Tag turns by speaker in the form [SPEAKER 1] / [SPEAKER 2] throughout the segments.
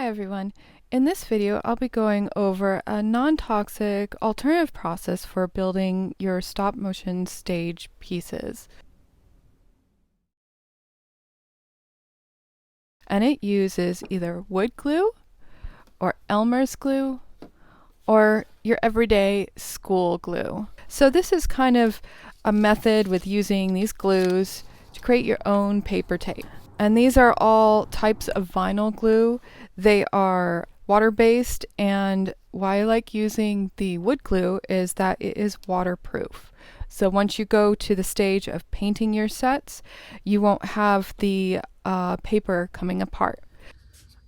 [SPEAKER 1] everyone. In this video, I'll be going over a non-toxic alternative process for building your stop motion stage pieces. And it uses either wood glue or Elmer's glue or your everyday school glue. So this is kind of a method with using these glues to create your own paper tape. And these are all types of vinyl glue. They are water-based, and why I like using the wood glue is that it is waterproof. So once you go to the stage of painting your sets, you won't have the paper coming apart.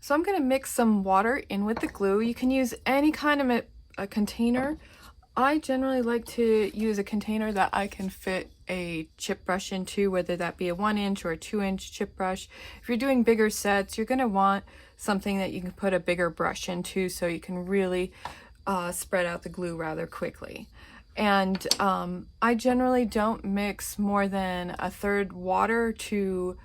[SPEAKER 1] So I'm going to mix some water in with the glue. You can use any kind of a container. I generally like to use a container that I can fit a chip brush into, whether that be a 1-inch or a 2-inch chip brush. If you're doing bigger sets, you're going to want something that you can put a bigger brush into so you can really spread out the glue rather quickly. And I generally don't mix more than 1/3 water to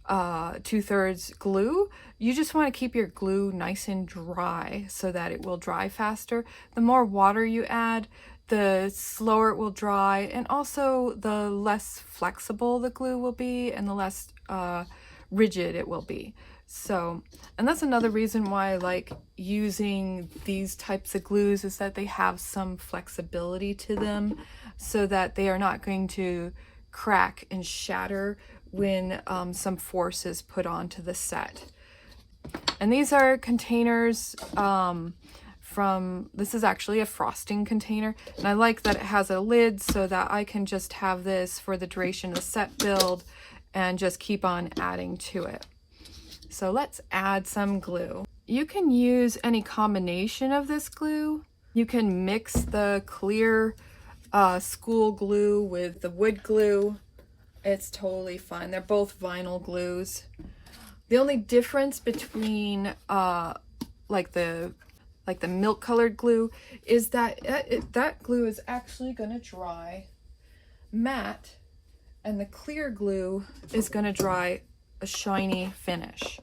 [SPEAKER 1] 2/3 glue. You just want to keep your glue nice and dry so that it will dry faster. The more water you add, the slower it will dry, and also the less flexible the glue will be and the less rigid it will be. So, and that's another reason why I like using these types of glues, is that they have some flexibility to them so that they are not going to crack and shatter when some force is put onto the set. And these are containers this is actually a frosting container, and I like that it has a lid so that I can just have this for the duration of the set build and just keep on adding to it. So let's add some glue. You can use any combination of this glue. You can mix the clear school glue with the wood glue. It's totally fine. They're both vinyl glues. The only difference between like the milk colored glue is that that glue is actually going to dry matte, and the clear glue is going to dry a shiny finish.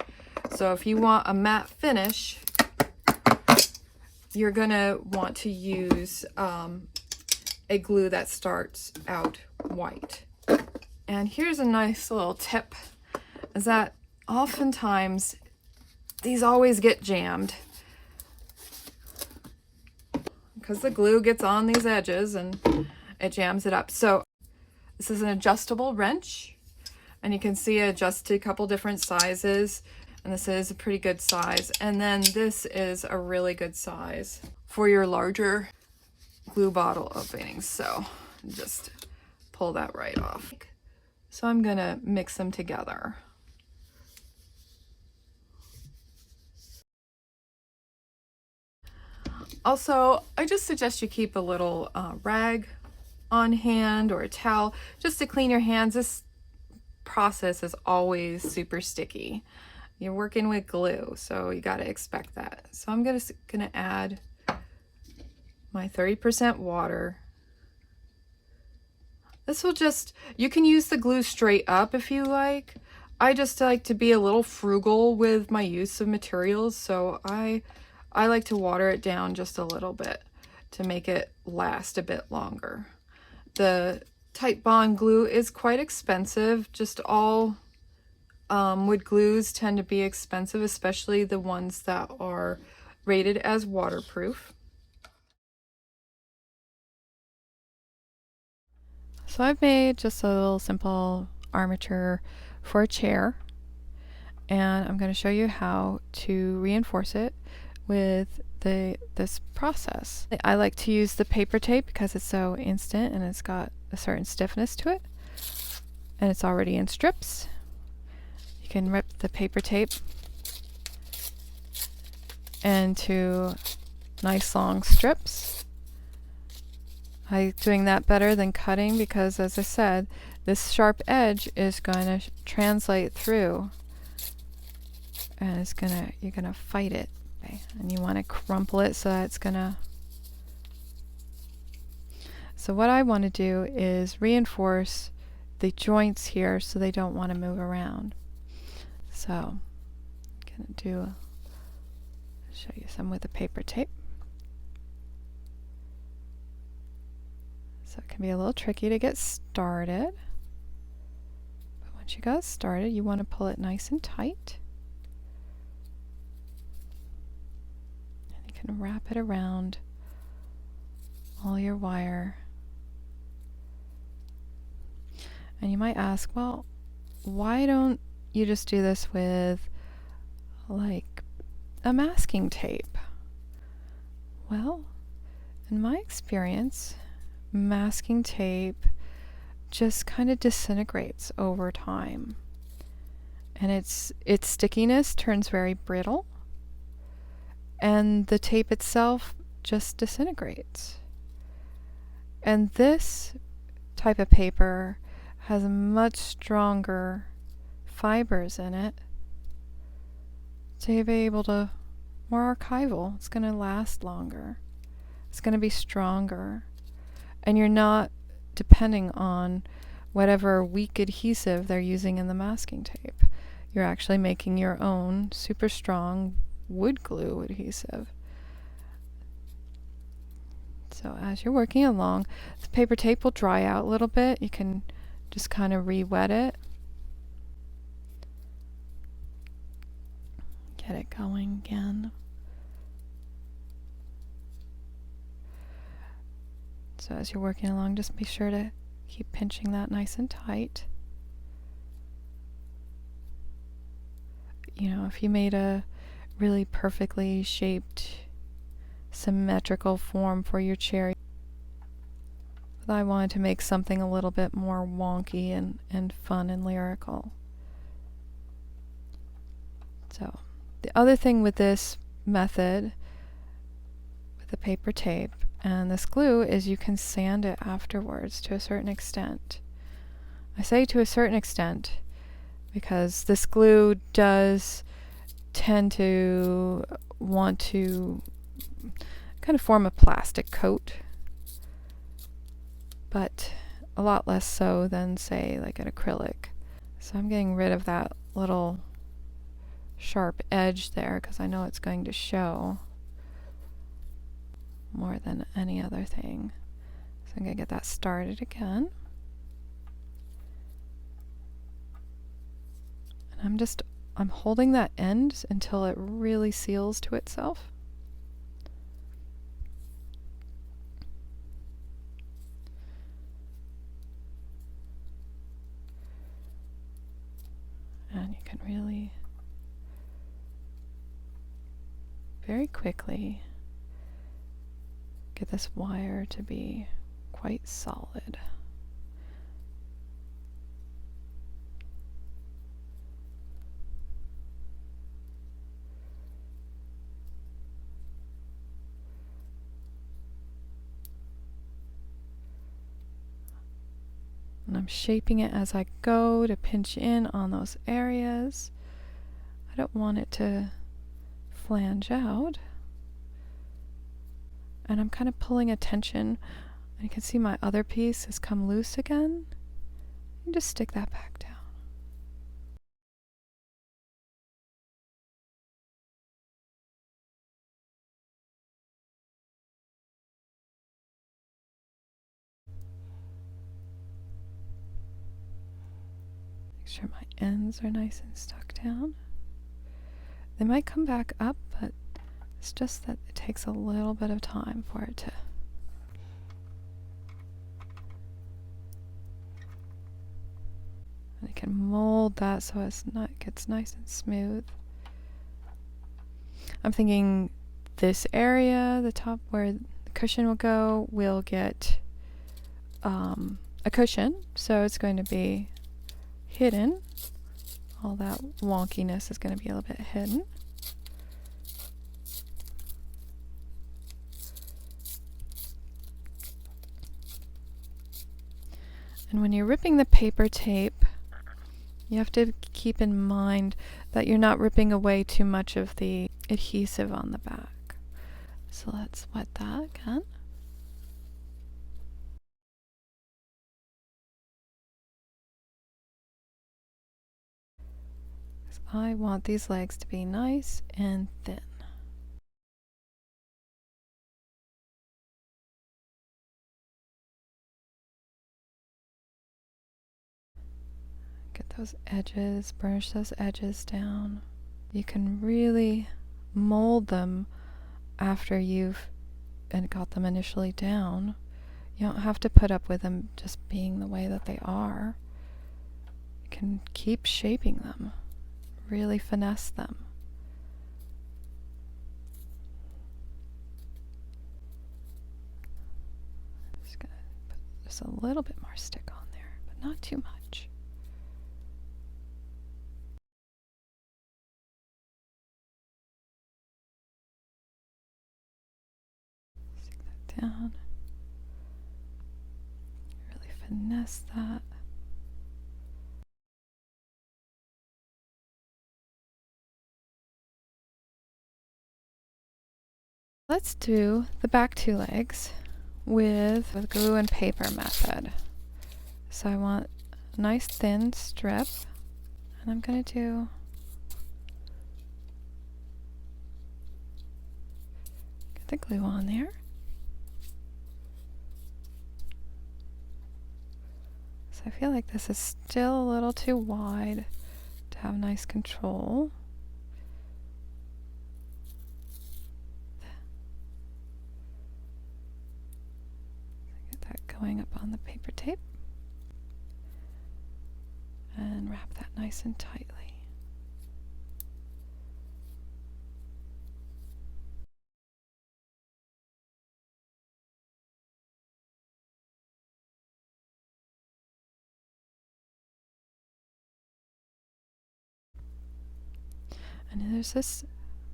[SPEAKER 1] So if you want a matte finish, you're going to want to use a glue that starts out white. And here's a nice little tip, is that oftentimes these always get jammed because the glue gets on these edges and it jams it up. So this is an adjustable wrench, and you can see it adjusts to a couple different sizes, and this is a pretty good size. And then this is a really good size for your larger glue bottle openings. So just pull that right off. So I'm gonna mix them together. Also, I just suggest you keep a little rag on hand or a towel just to clean your hands. This process is always super sticky. You're working with glue, so you got to expect that. So I'm gonna add my 30% water. This will just, you can use the glue straight up if you like. I just like to be a little frugal with my use of materials, so I like to water it down just a little bit to make it last a bit longer. The Type Bond glue is quite expensive. Just all wood glues tend to be expensive, especially the ones that are rated as waterproof. So I've made just a little simple armature for a chair, and I'm going to show you how to reinforce it with this process. I like to use the paper tape because it's so instant and it's got a certain stiffness to it, and it's already in strips. You can rip the paper tape into nice long strips. I like doing that better than cutting because, as I said, this sharp edge is going to translate through, and you're gonna fight it. And you want to crumple it so that it's gonna. So what I want to do is reinforce the joints here so they don't want to move around. So I'm gonna do Show you some with the paper tape. So it can be a little tricky to get started. But once you got started, you want to pull it nice and tight. And you can wrap it around all your wire. And you might ask, well, why don't you just do this with like a masking tape? Well, in my experience, masking tape just kind of disintegrates over time. And its stickiness turns very brittle, and the tape itself just disintegrates. And this type of paper has much stronger fibers in it to be able to, more archival. It's going to last longer. It's going to be stronger. And you're not depending on whatever weak adhesive they're using in the masking tape. You're actually making your own super strong wood glue adhesive. So as you're working along, the paper tape will dry out a little bit. You can just kind of re-wet it. Get it going again. So as you're working along, just be sure to keep pinching that nice and tight. You know, if you made a really perfectly shaped, symmetrical form for your cherry, but I wanted to make something a little bit more wonky and fun and lyrical. So the other thing with this method, with the paper tape and this glue, is you can sand it afterwards to a certain extent. I say to a certain extent because this glue does tend to want to kind of form a plastic coat, but a lot less so than, say, like an acrylic. So I'm getting rid of that little sharp edge there because I know it's going to show more than any other thing. So I'm going to get that started again. And I'm holding that end until it really seals to itself. And you can really very quickly get this wire to be quite solid. And I'm shaping it as I go to pinch in on those areas. I don't want it to flange out. And I'm kind of pulling attention. And you can see my other piece has come loose again. And just stick that back down. Make sure my ends are nice and stuck down. They might come back up, but it's just that it takes a little bit of time for it to. And I can mold that so it gets nice and smooth. I'm thinking this area, the top where the cushion will go, will get a cushion, so it's going to be hidden. All that wonkiness is going to be a little bit hidden. And when you're ripping the paper tape, you have to keep in mind that you're not ripping away too much of the adhesive on the back. So let's wet that again. I want these legs to be nice and thin. those edges, burnish those edges down. You can really mold them after you've got them initially down. You don't have to put up with them just being the way that they are. You can keep shaping them, really finesse them. Just gonna put just a little bit more stick on there, but not too much. Stick that down. Really finesse that. Let's do the back two legs with glue and paper method. So I want a nice thin strip, and I'm going to get the glue on there. So I feel like this is still a little too wide to have nice control. Get that going up on the paper tape. And wrap that nice and tightly. And there's this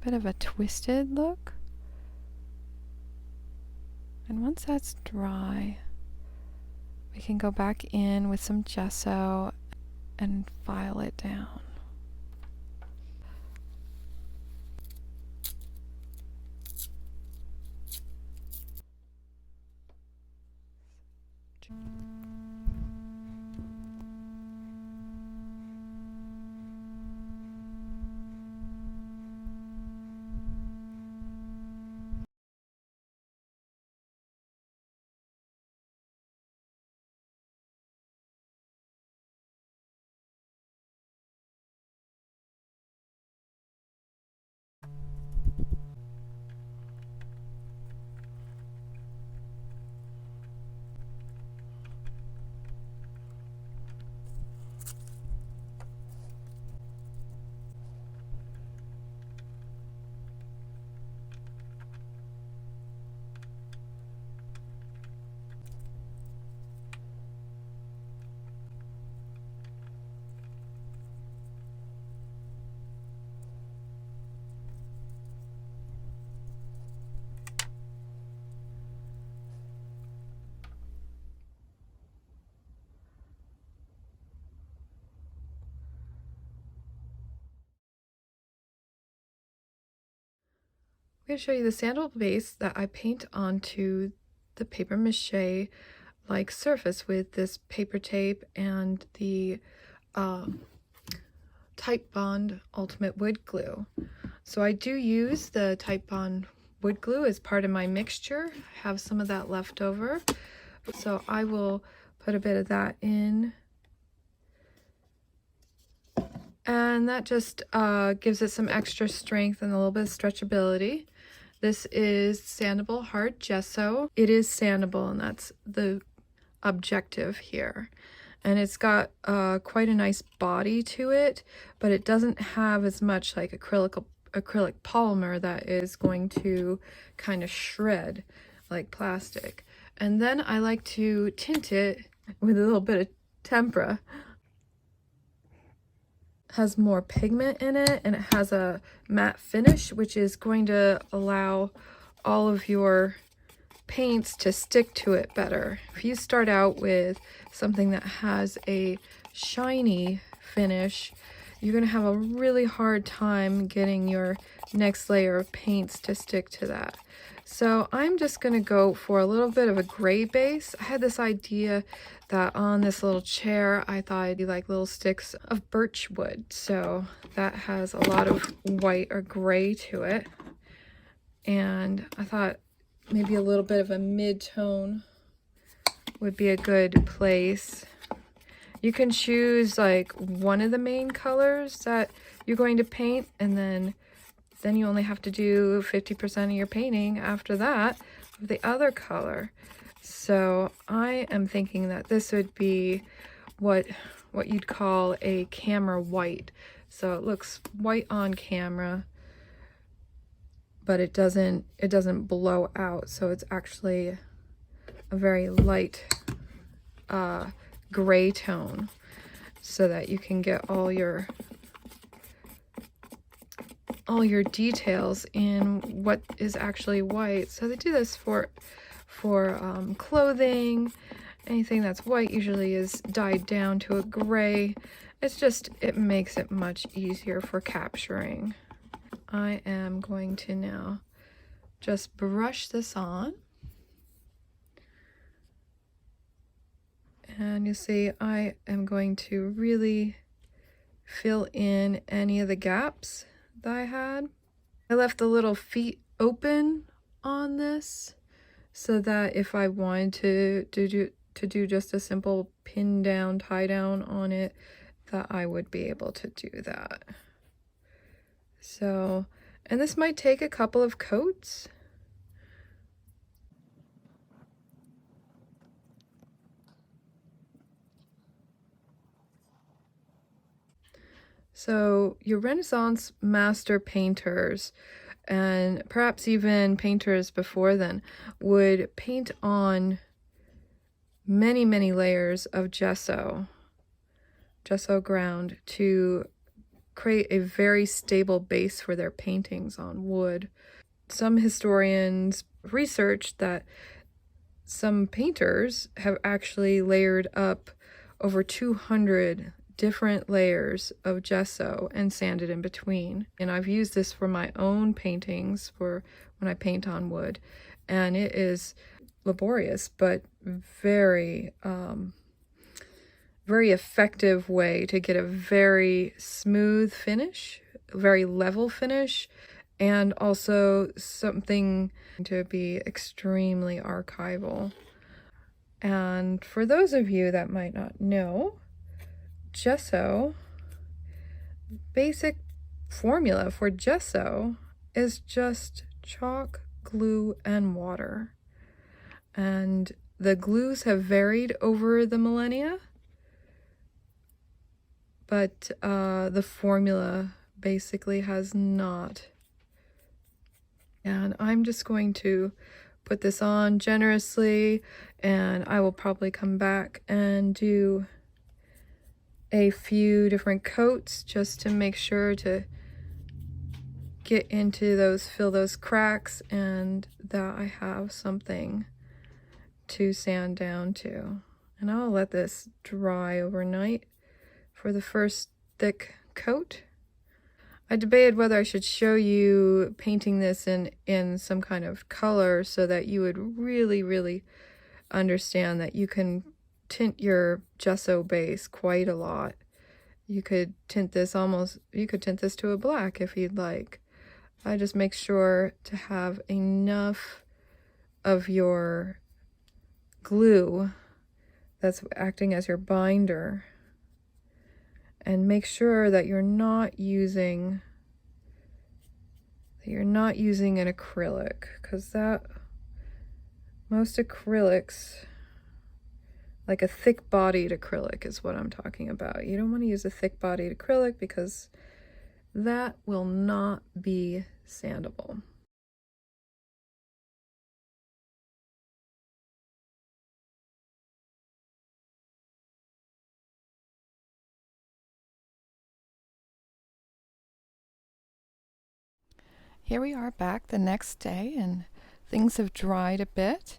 [SPEAKER 1] bit of a twisted look. And once that's dry, we can go back in with some gesso and file it down. I'm going to show you the sandal base that I paint onto the paper mache like surface with this paper tape and the Type Bond Ultimate Wood Glue. So I do use the Type Bond Wood Glue as part of my mixture. I have some of that left over, so I will put a bit of that in. And that just gives it some extra strength and a little bit of stretchability. This is sandable hard gesso. It is sandable, and that's the objective here. And it's got quite a nice body to it, but it doesn't have as much like acrylic polymer that is going to kind of shred like plastic. And then I like to tint it with a little bit of tempera. Has more pigment in it, and it has a matte finish, which is going to allow all of your paints to stick to it better. If you start out with something that has a shiny finish, you're going to have a really hard time getting your next layer of paints to stick to that. So I'm just going to go for a little bit of a gray base. I had this idea that on this little chair, I thought I'd do like little sticks of birch wood. So that has a lot of white or gray to it. And I thought maybe a little bit of a mid-tone would be a good place. You can choose like one of the main colors that you're going to paint, and then you only have to do 50% of your painting after that of the other color. So I am thinking that this would be what you'd call a camera white. So it looks white on camera, but it doesn't blow out. So it's actually a very light gray tone, so that you can get all your details in what is actually white. So they do this for clothing. Anything that's white usually is dyed down to a gray. It makes it much easier for capturing. I am going to now just brush this on. And you see, I am going to really fill in any of the gaps that I had. I left the little feet open on this so that if I wanted to do just a simple pin down, tie down on it, that I would be able to do that. So, and this might take a couple of coats. So your Renaissance master painters, and perhaps even painters before then, would paint on many, many layers of gesso ground to create a very stable base for their paintings on wood. Some historians researched that some painters have actually layered up over 200 different layers of gesso and sanded in between. And I've used this for my own paintings for when I paint on wood, and it is laborious but very very effective way to get a very smooth finish, very level finish, and also something to be extremely archival. And for those of you that might not know, gesso, basic formula for gesso is just chalk, glue, and water. And the glues have varied over the millennia, but the formula basically has not. And I'm just going to put this on generously, and I will probably come back and do a few different coats just to make sure to get into those, fill those cracks, and that I have something to sand down to. And I'll let this dry overnight for the first thick coat. I debated whether I should show you painting this in some kind of color so that you would really understand that you can tint your gesso base quite a lot. You could tint this to a black if you'd like. I just make sure to have enough of your glue that's acting as your binder, and make sure that you're not using an acrylic, because most acrylics, like a thick-bodied acrylic is what I'm talking about. You don't want to use a thick-bodied acrylic because that will not be sandable. Here we are back the next day, and things have dried a bit.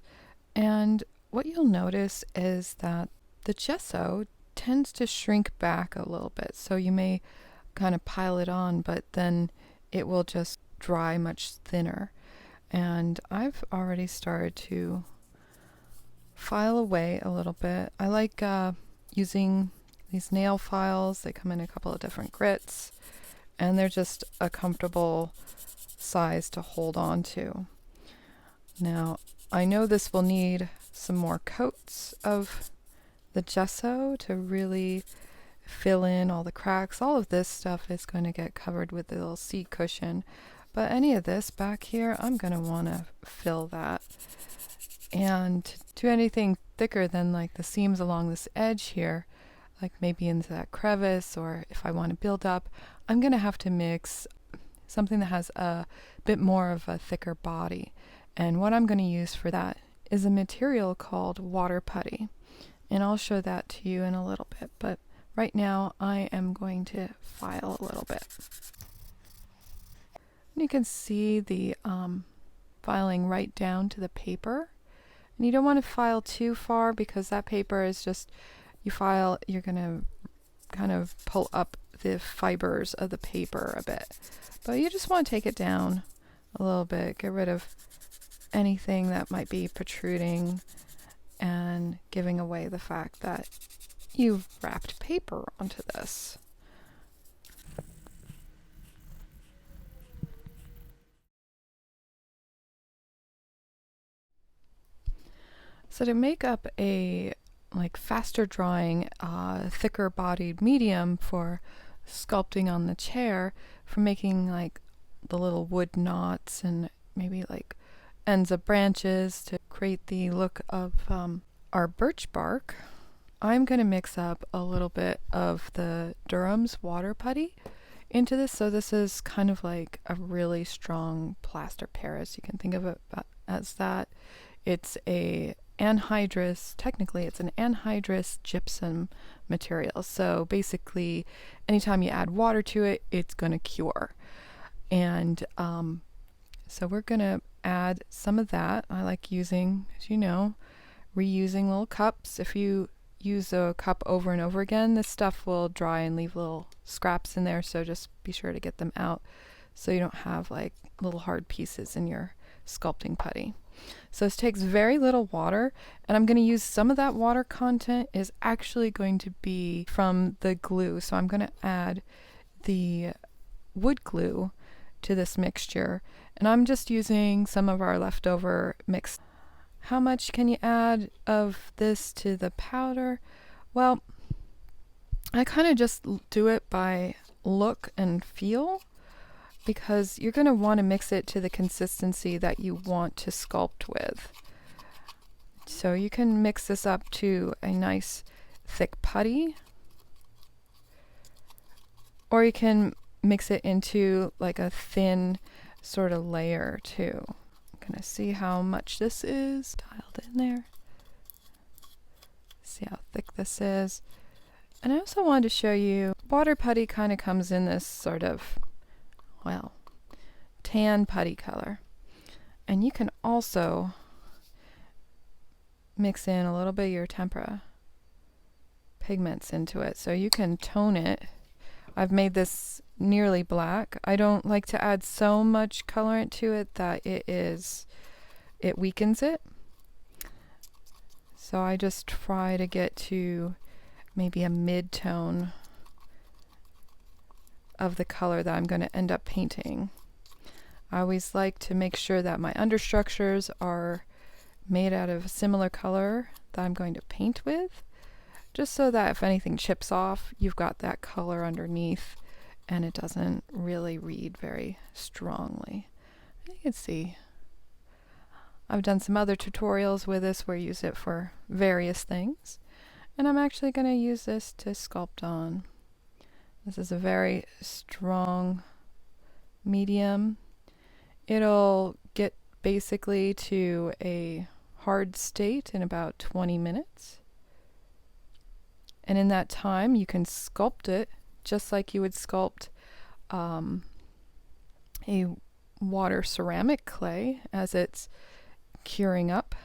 [SPEAKER 1] And what you'll notice is that the gesso tends to shrink back a little bit. So you may kind of pile it on, but then it will just dry much thinner. And I've already started to file away a little bit. I like using these nail files. They come in a couple of different grits, and they're just a comfortable size to hold on to. Now, I know this will need some more coats of the gesso to really fill in all the cracks. All of this stuff is going to get covered with the little seat cushion, but any of this back here, I'm going to want to fill that. And to do anything thicker than like the seams along this edge here, like maybe into that crevice, or if I want to build up, I'm going to have to mix something that has a bit more of a thicker body. And what I'm going to use for that is a material called water putty. And I'll show that to you in a little bit, but right now I am going to file a little bit. And you can see the filing right down to the paper. And you don't want to file too far because that paper is just, you file, you're going to kind of pull up the fibers of the paper a bit. But you just want to take it down a little bit, get rid of anything that might be protruding and giving away the fact that you've wrapped paper onto this. So to make up a like faster drying, thicker bodied medium for sculpting on the chair, for making like the little wood knots and maybe like ends of branches to create the look of our birch bark, I'm going to mix up a little bit of the Durham's water putty into this. So this is kind of like a really strong plaster Paris. You can think of it as that. It's a anhydrous, technically it's an anhydrous gypsum material. So basically anytime you add water to it, it's going to cure. And so we're going to add some of that. I like using, as you know, reusing little cups. If you use a cup over and over again, this stuff will dry and leave little scraps in there, so just be sure to get them out so you don't have like little hard pieces in your sculpting putty. So this takes very little water, and I'm going to use some of that water content is actually going to be from the glue. So I'm going to add the wood glue to this mixture, and I'm just using some of our leftover mix. How much can you add of this to the powder? Well, I kind of just do it by look and feel, because you're going to want to mix it to the consistency that you want to sculpt with. So you can mix this up to a nice thick putty, or you can mix it into like a thin sort of layer too. I'm going to see how much this is dialed in there. See how thick this is. And I also wanted to show you, water putty kind of comes in this sort of, well, tan putty color. And you can also mix in a little bit of your tempera pigments into it, so you can tone it. I've made this nearly black. I don't like to add so much colorant to it that it weakens it. So I just try to get to maybe a mid-tone of the color that I'm going to end up painting. I always like to make sure that my understructures are made out of a similar color that I'm going to paint with, just so that if anything chips off, you've got that color underneath and it doesn't really read very strongly. You can see I've done some other tutorials with this where I use it for various things, and I'm actually going to use this to sculpt on. This is a very strong medium. It'll get basically to a hard state in about 20 minutes. And in that time, you can sculpt it just like you would sculpt a water ceramic clay as it's curing up.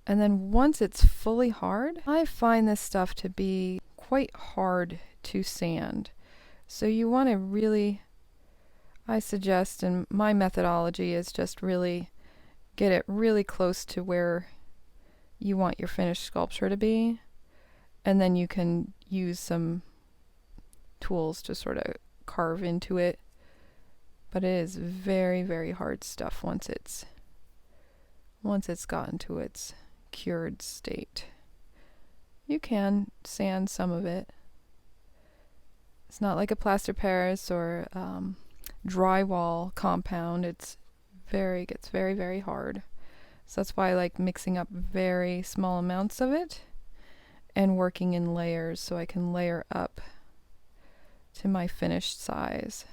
[SPEAKER 1] And then once it's fully hard, I find this stuff to be quite hard to sand. So you want to really, I suggest, and my methodology is just really get it really close to where you want your finished sculpture to be. And then you can use some tools to sort of carve into it. But it is very, very hard stuff once it's gotten to its cured state. You can sand some of it. It's not like a plaster Paris or drywall compound. Gets very, very hard. So that's why I like mixing up very small amounts of it and working in layers so I can layer up to my finished size.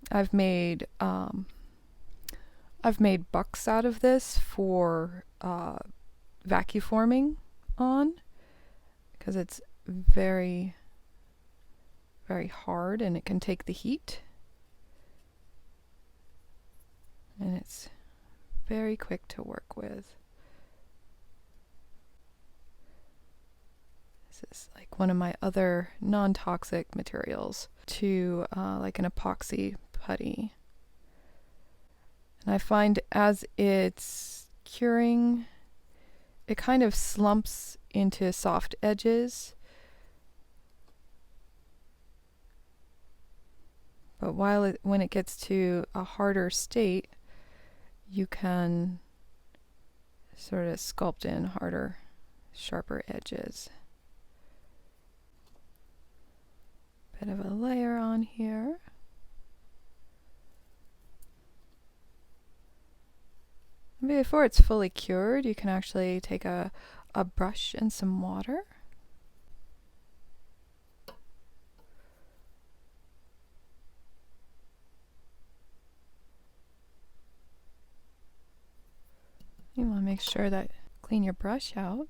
[SPEAKER 1] I've made bucks out of this for vacuforming on, because it's very, very hard and it can take the heat. And it's very quick to work with. This is like one of my other non-toxic materials to like an epoxy putty. And I find as it's curing, it kind of slumps into soft edges. But when it gets to a harder state, you can sort of sculpt in harder, sharper edges. Bit of a layer on here. Before it's fully cured, you can actually take a brush and some water. You want to make sure that clean your brush out.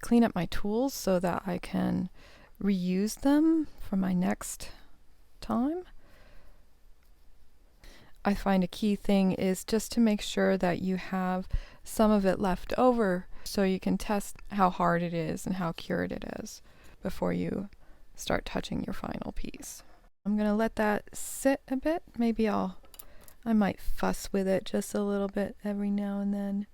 [SPEAKER 1] Clean up my tools so that I can reuse them for my next time. I find a key thing is just to make sure that you have some of it left over so you can test how hard it is and how cured it is before you start touching your final piece. I'm going to let that sit a bit. Maybe I might fuss with it just a little bit every now and then.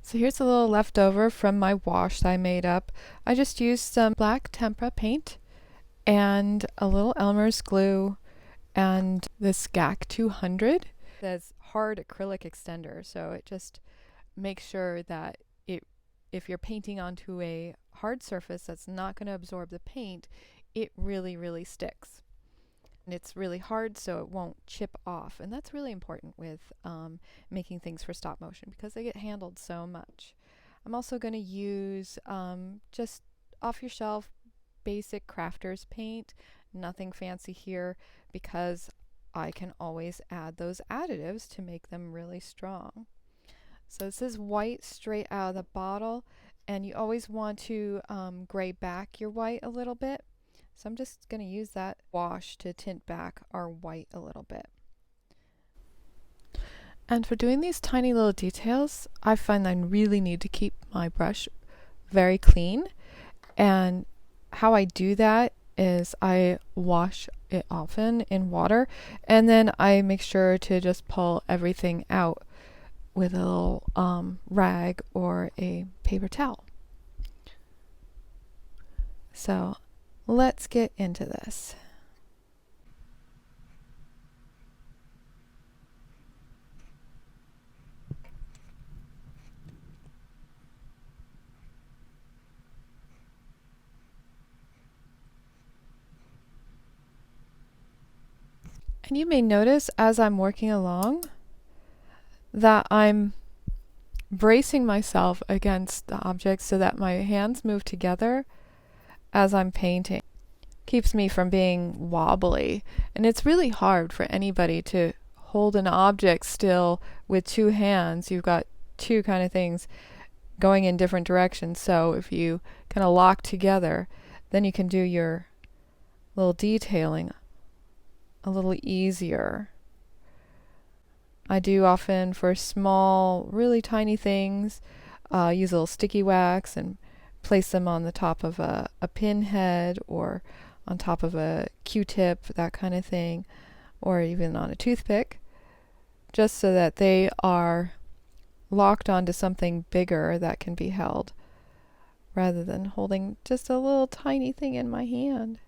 [SPEAKER 1] So here's a little leftover from my wash that I made up. I just used some black tempera paint and a little Elmer's glue and this GAC 200. It says hard acrylic extender, so it just makes sure that if you're painting onto a hard surface that's not going to absorb the paint, it really sticks. And it's really hard, so it won't chip off. And that's really important with making things for stop motion because they get handled so much. I'm also going to use just off-your-shelf basic crafter's paint, nothing fancy here, because I can always add those additives to make them really strong. So this is white straight out of the bottle, and you always want to gray back your white a little bit. So I'm just going to use that wash to tint back our white a little bit. And for doing these tiny little details, I find I really need to keep my brush very clean. And how I do that is I wash it often in water, and then I make sure to just pull everything out with a little rag or a paper towel. So let's get into this. And you may notice as I'm working along that I'm bracing myself against the object so that my hands move together as I'm painting. Keeps me from being wobbly, and it's really hard for anybody to hold an object still with two hands. You've got two kind of things going in different directions, so if you kind of lock together, then you can do your little detailing a little easier. I do often for small, really tiny things, use a little sticky wax and place them on the top of a pin head or on top of a Q-tip, that kind of thing, or even on a toothpick, just so that they are locked onto something bigger that can be held, rather than holding just a little tiny thing in my hand.